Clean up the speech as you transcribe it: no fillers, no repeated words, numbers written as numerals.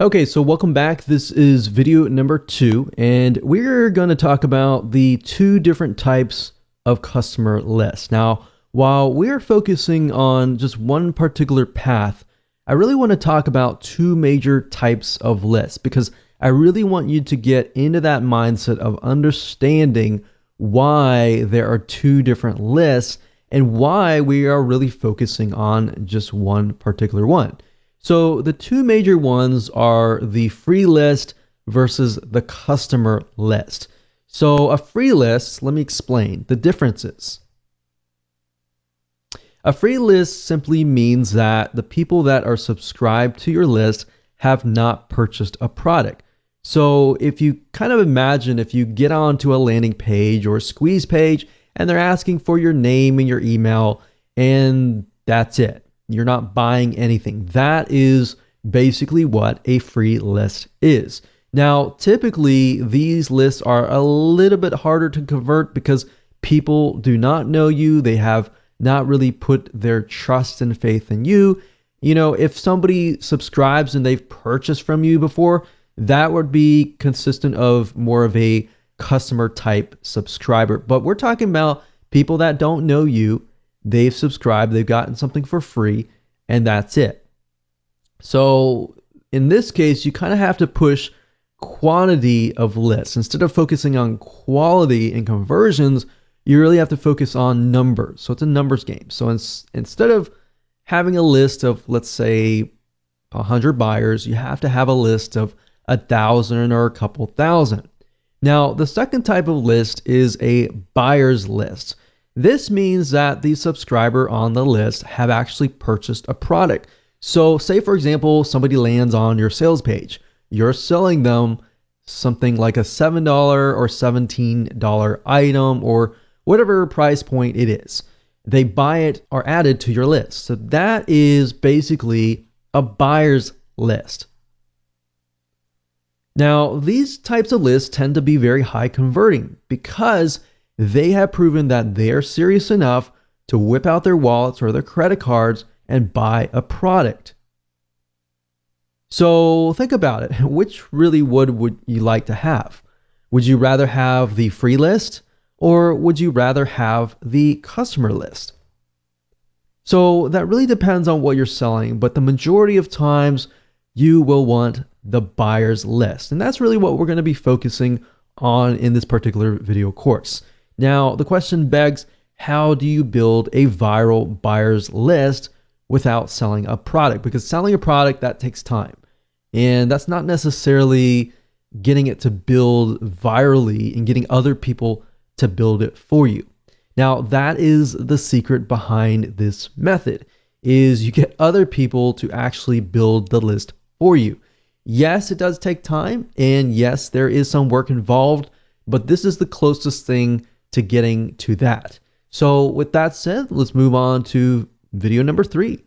Okay, so welcome back. This is video number 2, and we're going to talk about the two different types of customer lists. Now, while we're focusing on just one particular path, I really want to talk about two major types of lists because I really want you to get into that mindset of understanding why there are two different lists and why we are really focusing on just one particular one. So the two major ones are the free list versus the customer list. So a free list, let me explain the differences. A free list simply means that the people that are subscribed to your list have not purchased a product. So if you kind of imagine if you get onto a landing page or a squeeze page and they're asking for your name and your email and that's it. You're not buying anything. That is basically what a free list is. Now, typically, these lists are a little bit harder to convert because people do not know you. They have not really put their trust and faith in you. You know, if somebody subscribes and they've purchased from you before, that would be consistent of more of a customer type subscriber. But we're talking about people that don't know you. They've subscribed, they've gotten something for free, and that's it. So in this case, you kind of have to push quantity of lists. Instead of focusing on quality and conversions, you really have to focus on numbers. So it's a numbers game. So instead of having a list of, let's say, 100 buyers, you have to have a list of 1,000 or a couple thousand. Now, the second type of list is a buyer's list. This means that the subscriber on the list have actually purchased a product. So say, for example, somebody lands on your sales page. You're selling them something like a $7 or $17 item or whatever price point it is. They buy it or add it to your list. So that is basically a buyer's list. Now, these types of lists tend to be very high converting because they have proven that they're serious enough to whip out their wallets or their credit cards and buy a product. So think about it. Which really would you like to have? Would you rather have the free list or would you rather have the customer list? So that really depends on what you're selling, but the majority of times you will want the buyer's list. And that's really what we're going to be focusing on in this particular video course. Now, the question begs, how do you build a viral buyer's list without selling a product? Because selling a product, that takes time. And that's not necessarily getting it to build virally and getting other people to build it for you. Now, that is the secret behind this method, is you get other people to actually build the list for you. Yes, it does take time, and yes, there is some work involved, but this is the closest thing to getting to that. So with that said, let's move on to video number 3.